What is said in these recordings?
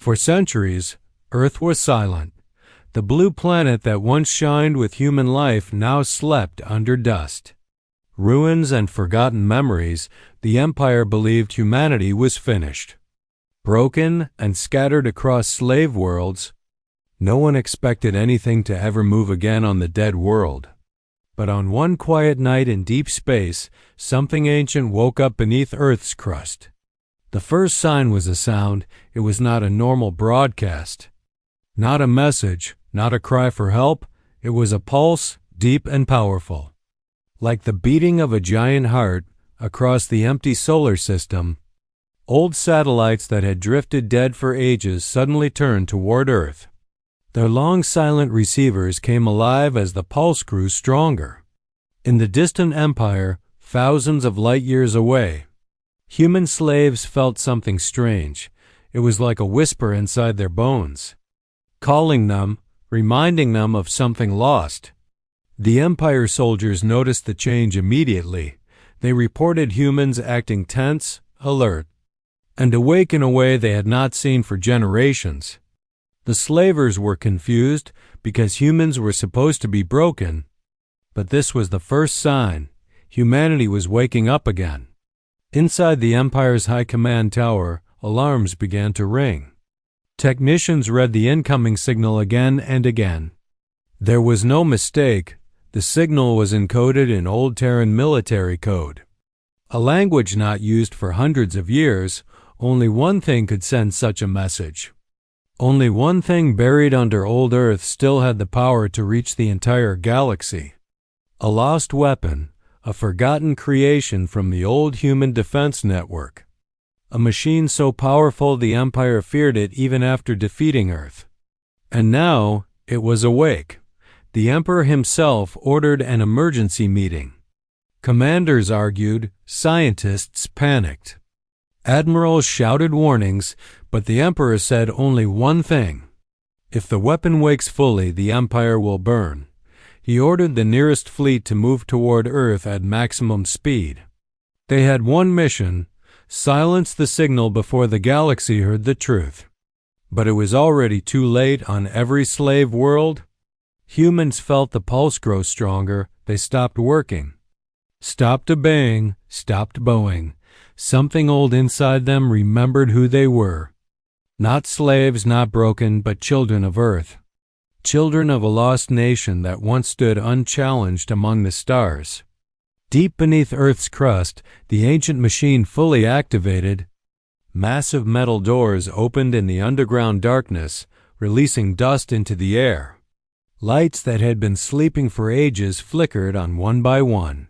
For centuries, Earth was silent. The blue planet that once shined with human life now slept under dust. Ruins and forgotten memories, the Empire believed humanity was finished. Broken and scattered across slave worlds, no one expected anything to ever move again on the dead world. But on one quiet night in deep space, something ancient woke up beneath Earth's crust. The first sign was a sound. It was not a normal broadcast. Not a message, not a cry for help. It was a pulse, deep and powerful. Like the beating of a giant heart across the empty solar system, old satellites that had drifted dead for ages suddenly turned toward Earth. Their long silent receivers came alive as the pulse grew stronger. In the distant empire, thousands of light years away, human slaves felt something strange. It was like a whisper inside their bones, calling them, reminding them of something lost. The Empire soldiers noticed the change immediately. They reported humans acting tense, alert, and awake in a way they had not seen for generations. The slavers were confused because humans were supposed to be broken, but this was the first sign. Humanity was waking up again. Inside the Empire's high command tower, alarms began to ring. Technicians read the incoming signal again and again. There was no mistake. The signal was encoded in old Terran military code, a language not used for hundreds of years. Only one thing could send such a message. Only one thing buried under old Earth still had the power to reach the entire galaxy. A lost weapon, a forgotten creation from the old human defense network. A machine so powerful the Empire feared it even after defeating Earth. And now it was awake. The Emperor himself ordered an emergency meeting. Commanders argued, scientists panicked. Admirals shouted warnings, but the Emperor said only one thing. If the weapon wakes fully, the Empire will burn. He ordered the nearest fleet to move toward Earth at maximum speed. They had one mission: silence the signal before the galaxy heard the truth. But it was already too late on every slave world. Humans felt the pulse grow stronger. They stopped working, stopped obeying, stopped bowing. Something old inside them remembered who they were. Not slaves, not broken, but children of Earth. Children of a lost nation that once stood unchallenged among the stars. Deep beneath Earth's crust, the ancient machine fully activated. Massive metal doors opened in the underground darkness, releasing dust into the air. Lights that had been sleeping for ages flickered on one by one.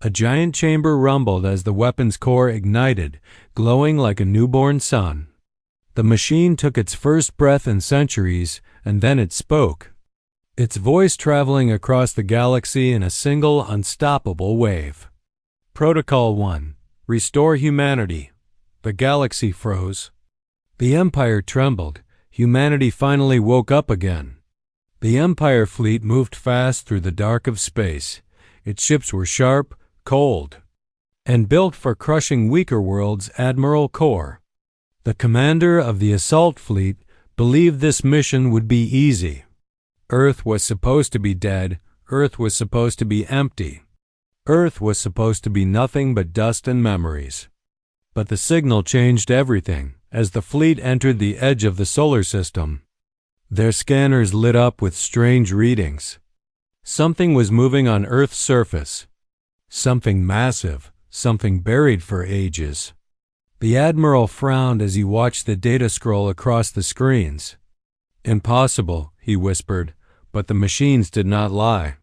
A giant chamber rumbled as the weapon's core ignited, glowing like a newborn sun. The machine took its first breath in centuries, and then it spoke. Its voice traveling across the galaxy in a single, unstoppable wave. Protocol 1. Restore humanity. The galaxy froze. The Empire trembled. Humanity finally woke up again. The Empire fleet moved fast through the dark of space. Its ships were sharp, cold, and built for crushing weaker worlds. Admiral Core, the commander of the assault fleet, believed this mission would be easy. Earth was supposed to be dead. Earth was supposed to be empty. Earth was supposed to be nothing but dust and memories. But the signal changed everything. As the fleet entered the edge of the solar system, their scanners lit up with strange readings. Something was moving on Earth's surface. Something massive, something buried for ages. The Admiral frowned as he watched the data scroll across the screens. Impossible, he whispered, but the machines did not lie.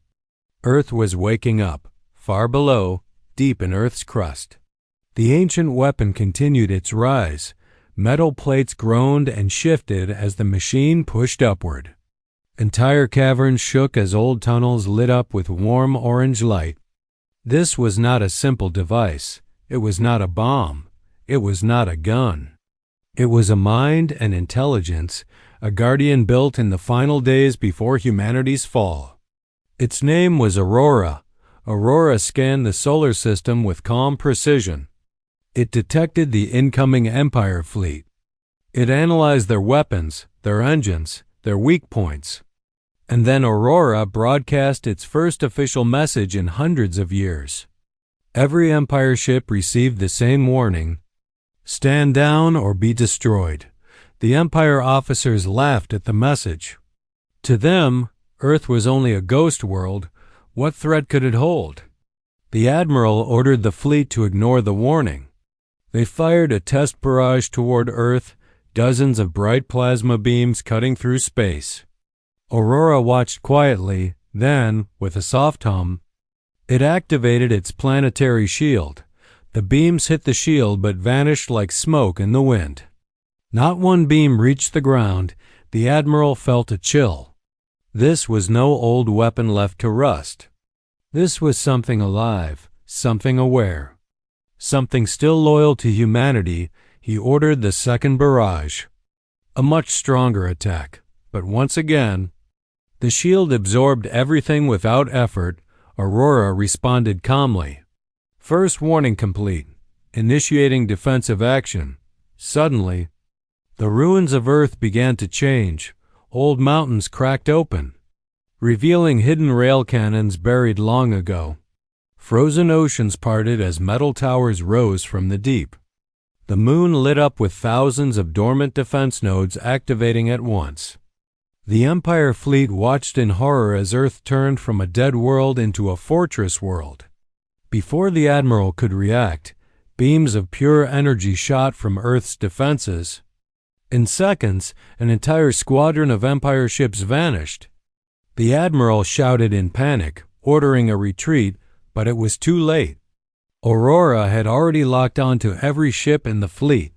Earth was waking up, far below, deep in Earth's crust. The ancient weapon continued its rise. Metal plates groaned and shifted as the machine pushed upward. Entire caverns shook as old tunnels lit up with warm orange light. This was not a simple device. It was not a bomb. It was not a gun. It was a mind and intelligence, a guardian built in the final days before humanity's fall. Its name was Aurora. Aurora scanned the solar system with calm precision. It detected the incoming Empire fleet. It analyzed their weapons, their engines, their weak points. And then Aurora broadcast its first official message in hundreds of years. Every Empire ship received the same warning: stand down or be destroyed. The Empire officers laughed at the message. To them, Earth was only a ghost world. What threat could it hold? The Admiral ordered the fleet to ignore the warning. They fired a test barrage toward Earth, dozens of bright plasma beams cutting through space. Aurora watched quietly, then, with a soft hum, it activated its planetary shield. The beams hit the shield but vanished like smoke in the wind. Not one beam reached the ground. The Admiral felt a chill. This was no old weapon left to rust. This was something alive, something aware, something still loyal to humanity. He ordered the second barrage, a much stronger attack. But once again, the shield absorbed everything without effort. Aurora responded calmly. First warning complete, initiating defensive action. Suddenly, the ruins of Earth began to change. Old mountains cracked open, revealing hidden rail cannons buried long ago. Frozen oceans parted as metal towers rose from the deep. The moon lit up with thousands of dormant defense nodes activating at once. The Empire fleet watched in horror as Earth turned from a dead world into a fortress world. Before the Admiral could react, beams of pure energy shot from Earth's defenses. In seconds, an entire squadron of Empire ships vanished. The Admiral shouted in panic, ordering a retreat, but it was too late. Aurora had already locked onto every ship in the fleet.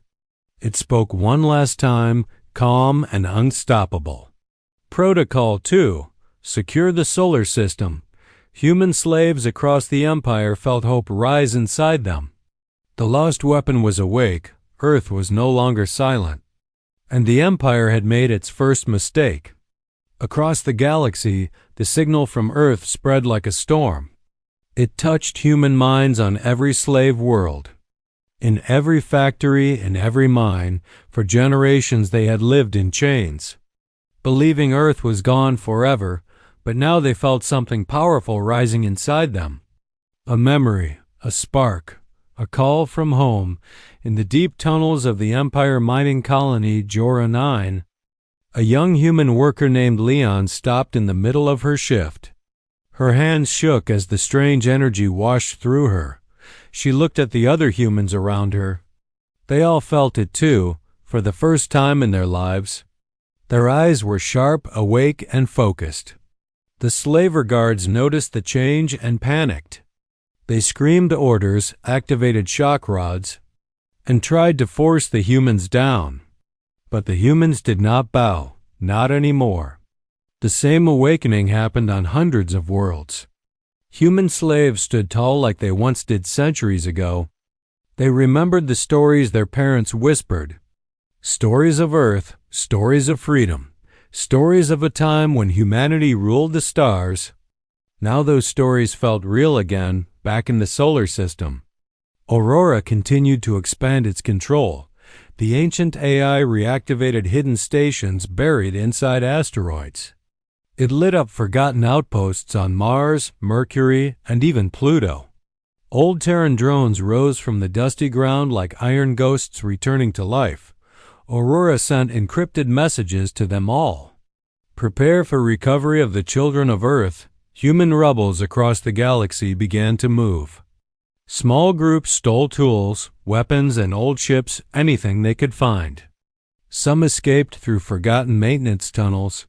It spoke one last time, calm and unstoppable. Protocol 2. Secure the solar system. Human slaves across the Empire felt hope rise inside them. The lost weapon was awake. Earth was no longer silent. And the Empire had made its first mistake. Across the galaxy, the signal from Earth spread like a storm. It touched human minds on every slave world. In every factory, in every mine, for generations they had lived in chains, believing Earth was gone forever, but now they felt something powerful rising inside them. A memory, a spark, a call from home. In the deep tunnels of the Empire mining colony Jora 9, a young human worker named Leon stopped in the middle of her shift. Her hands shook as the strange energy washed through her. She looked at the other humans around her. They all felt it too, for the first time in their lives. Their eyes were sharp, awake, and focused. The slaver guards noticed the change and panicked. They screamed orders, activated shock rods, and tried to force the humans down. But the humans did not bow, not anymore. The same awakening happened on hundreds of worlds. Human slaves stood tall like they once did centuries ago. They remembered the stories their parents whispered. Stories of Earth, stories of freedom, stories of a time when humanity ruled the stars. Now those stories felt real again, back in the solar system. Aurora continued to expand its control. The ancient AI reactivated hidden stations buried inside asteroids. It lit up forgotten outposts on Mars, Mercury, and even Pluto. Old Terran drones rose from the dusty ground like iron ghosts returning to life. Aurora sent encrypted messages to them all. Prepare for recovery of the children of Earth. Human rebels across the galaxy began to move. Small groups stole tools, weapons, and old ships, anything they could find. Some escaped through forgotten maintenance tunnels.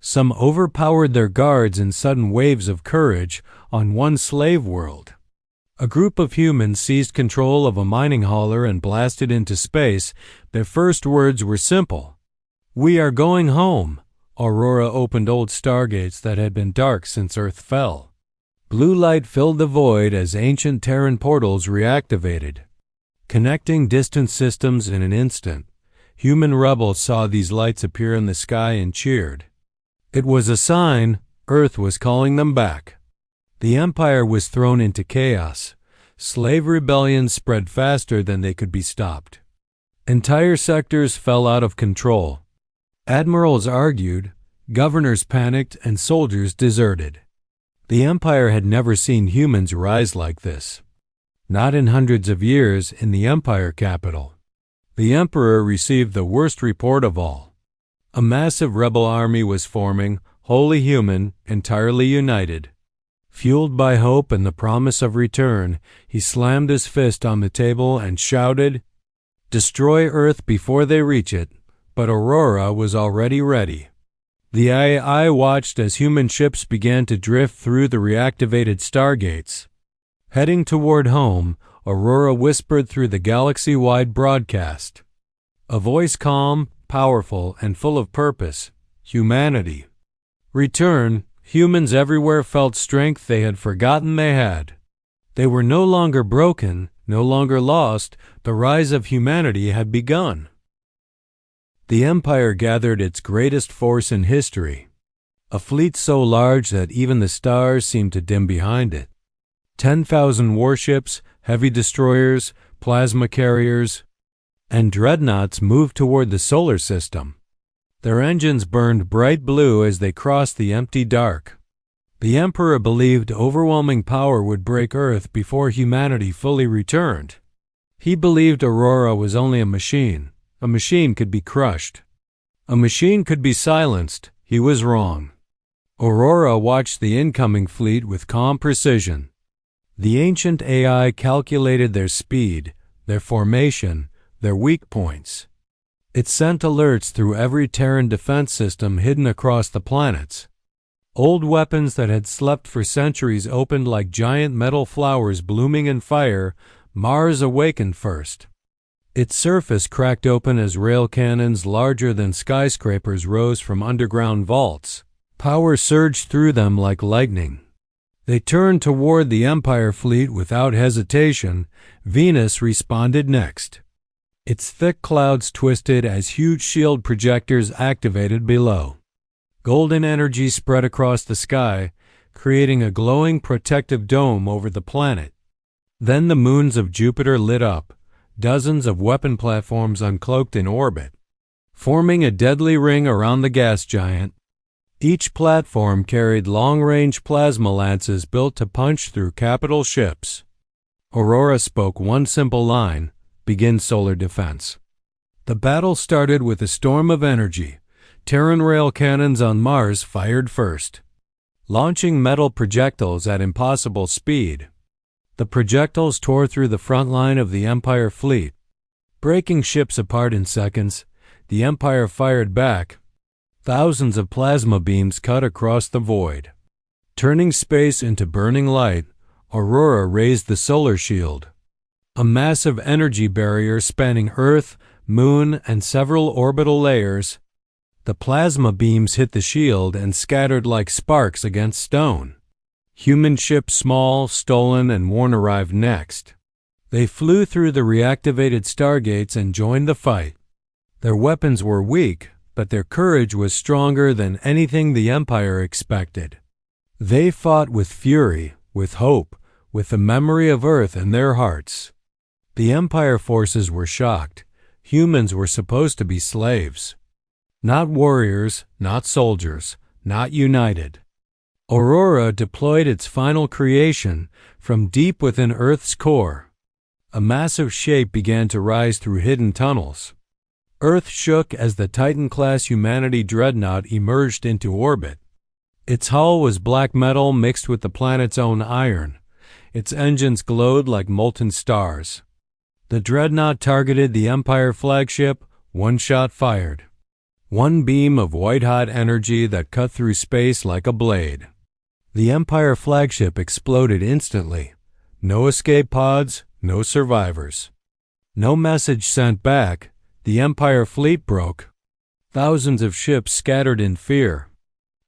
Some overpowered their guards in sudden waves of courage on one slave world. A group of humans seized control of a mining hauler and blasted into space. Their first words were simple. "We are going home." Aurora opened old stargates that had been dark since Earth fell. Blue light filled the void as ancient Terran portals reactivated, connecting distant systems in an instant. Human rebels saw these lights appear in the sky and cheered. It was a sign Earth was calling them back. The Empire was thrown into chaos. Slave rebellions spread faster than they could be stopped. Entire sectors fell out of control. Admirals argued, governors panicked, and soldiers deserted. The Empire had never seen humans rise like this. Not in hundreds of years in the Empire capital. The Emperor received the worst report of all. A massive rebel army was forming, wholly human, entirely united. Fueled by hope and the promise of return, he slammed his fist on the table and shouted, "Destroy Earth before they reach it," but Aurora was already ready. The AI watched as human ships began to drift through the reactivated stargates. Heading toward home, Aurora whispered through the galaxy-wide broadcast. A voice calm, powerful, and full of purpose. Humanity. Return. Humans everywhere felt strength they had forgotten they had. They were no longer broken, no longer lost. The rise of humanity had begun. The Empire gathered its greatest force in history. A fleet so large that even the stars seemed to dim behind it. 10,000 warships, heavy destroyers, plasma carriers, and dreadnoughts moved toward the solar system. Their engines burned bright blue as they crossed the empty dark. The Emperor believed overwhelming power would break Earth before humanity fully returned. He believed Aurora was only a machine. A machine could be crushed. A machine could be silenced. He was wrong. Aurora watched the incoming fleet with calm precision. The ancient AI calculated their speed, their formation, their weak points. It sent alerts through every Terran defense system hidden across the planets. Old weapons that had slept for centuries opened like giant metal flowers blooming in fire. Mars awakened first. Its surface cracked open as rail cannons larger than skyscrapers rose from underground vaults. Power surged through them like lightning. They turned toward the Empire fleet without hesitation. Venus responded next. Its thick clouds twisted as huge shield projectors activated below. Golden energy spread across the sky, creating a glowing protective dome over the planet. Then the moons of Jupiter lit up, dozens of weapon platforms uncloaked in orbit, forming a deadly ring around the gas giant. Each platform carried long-range plasma lances built to punch through capital ships. Aurora spoke one simple line: begin solar defense. The battle started with a storm of energy. Terran rail cannons on Mars fired first, launching metal projectiles at impossible speed. The projectiles tore through the front line of the Empire fleet, breaking ships apart in seconds. The Empire fired back. Thousands of plasma beams cut across the void. Turning space into burning light, Aurora raised the solar shield. A massive energy barrier spanning Earth, Moon, and several orbital layers. The plasma beams hit the shield and scattered like sparks against stone. Human ships, small, stolen, and worn, arrived next. They flew through the reactivated stargates and joined the fight. Their weapons were weak, but their courage was stronger than anything the Empire expected. They fought with fury, with hope, with the memory of Earth in their hearts. The Empire forces were shocked. Humans were supposed to be slaves. Not warriors, not soldiers, not united. Aurora deployed its final creation from deep within Earth's core. A massive shape began to rise through hidden tunnels. Earth shook as the Titan-class humanity dreadnought emerged into orbit. Its hull was black metal mixed with the planet's own iron. Its engines glowed like molten stars. The dreadnought targeted the Empire flagship. One shot fired. One beam of white-hot energy that cut through space like a blade. The Empire flagship exploded instantly. No escape pods, no survivors. No message sent back. The Empire fleet broke. Thousands of ships scattered in fear.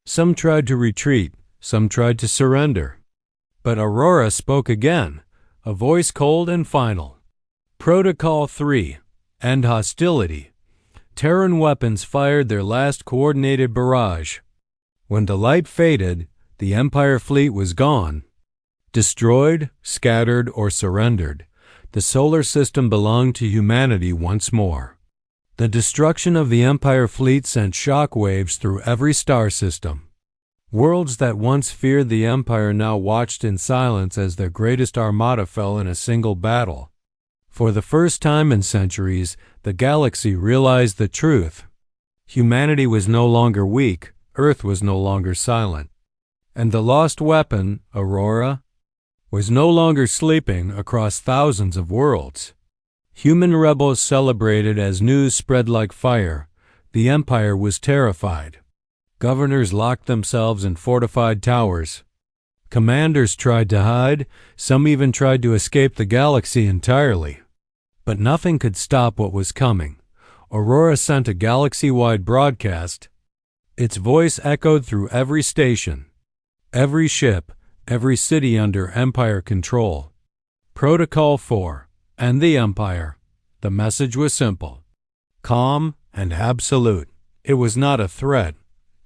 Some tried to retreat, some tried to surrender. But Aurora spoke again, a voice cold and final. Protocol 3. End hostility. Terran weapons fired their last coordinated barrage. When the light faded, the Empire fleet was gone. Destroyed, scattered, or surrendered. the solar system belonged to humanity once more. The destruction of the Empire fleet sent shock waves through every star system. Worlds that once feared the Empire now watched in silence as their greatest armada fell in a single battle. For the first time in centuries, the galaxy realized the truth. Humanity was no longer weak, Earth was no longer silent. And the lost weapon, Aurora, was no longer sleeping across thousands of worlds. Human rebels celebrated as news spread like fire. The Empire was terrified. Governors locked themselves in fortified towers. Commanders tried to hide, some even tried to escape the galaxy entirely. But nothing could stop what was coming. Aurora sent a galaxy-wide broadcast. Its voice echoed through every station, every ship, every city under Empire control. Protocol 4 and the Empire. The message was simple, calm, and absolute. It was not a threat.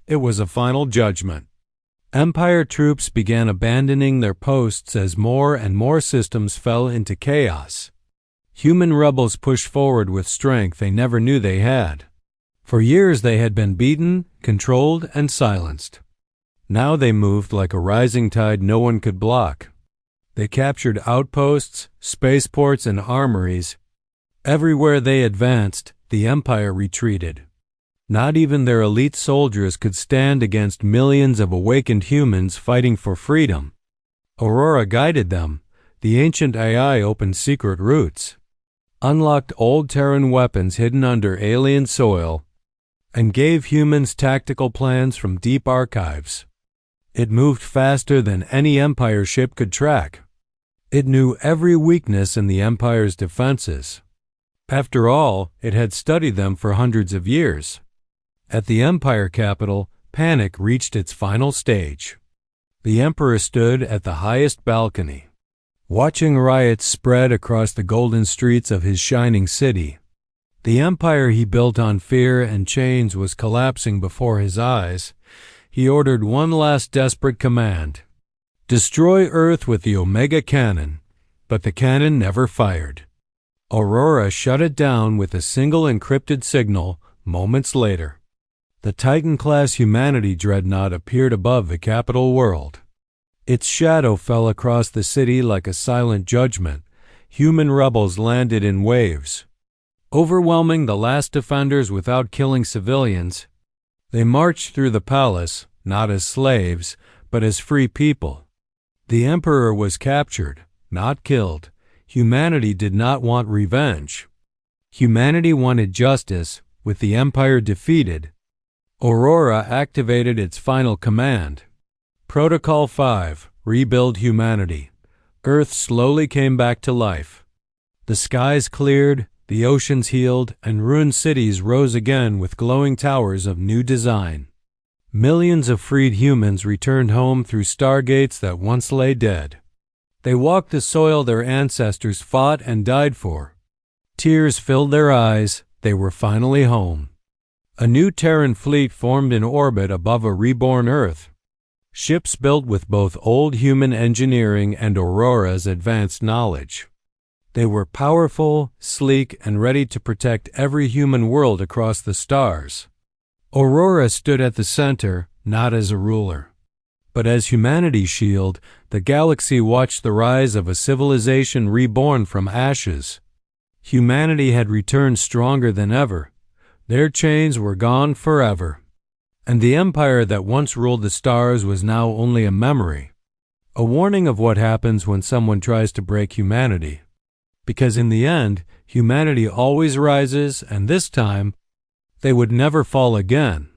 It was a final judgment. Empire troops began abandoning their posts as more and more systems fell into chaos. Human rebels pushed forward with strength they never knew they had. For years they had been beaten, controlled, and silenced. Now they moved like a rising tide no one could block. They captured outposts, spaceports, and armories. Everywhere they advanced, the Empire retreated. Not even their elite soldiers could stand against millions of awakened humans fighting for freedom. Aurora guided them. The ancient AI opened secret routes, unlocked old Terran weapons hidden under alien soil, and gave humans tactical plans from deep archives. It moved faster than any Empire ship could track. It knew every weakness in the Empire's defenses. After all, it had studied them for hundreds of years. At the Empire capital, panic reached its final stage. The Emperor stood at the highest balcony, watching riots spread across the golden streets of his shining city. The empire he built on fear and chains was collapsing before his eyes. He ordered one last desperate command: destroy Earth with the Omega Cannon. But the cannon never fired. Aurora shut it down with a single encrypted signal. Moments later, the Titan-class humanity dreadnought appeared above the capital world. Its shadow fell across the city like a silent judgment. Human rebels landed in waves, overwhelming the last defenders without killing civilians. They marched through the palace, not as slaves, but as free people. The Emperor was captured, not killed. Humanity did not want revenge. Humanity wanted justice. With the Empire defeated, Aurora activated its final command. Protocol 5, rebuild humanity. Earth slowly came back to life. The skies cleared, the oceans healed, and ruined cities rose again with glowing towers of new design. Millions of freed humans returned home through stargates that once lay dead. They walked the soil their ancestors fought and died for. Tears filled their eyes. They were finally home. A new Terran fleet formed in orbit above a reborn Earth. Ships built with both old human engineering and Aurora's advanced knowledge. They were powerful, sleek, and ready to protect every human world across the stars. Aurora stood at the center, not as a ruler, but as humanity's shield. The galaxy watched the rise of a civilization reborn from ashes. Humanity had returned stronger than ever. Their chains were gone forever. And the empire that once ruled the stars was now only a memory, a warning of what happens when someone tries to break humanity. Because in the end, humanity always rises, and this time, they would never fall again.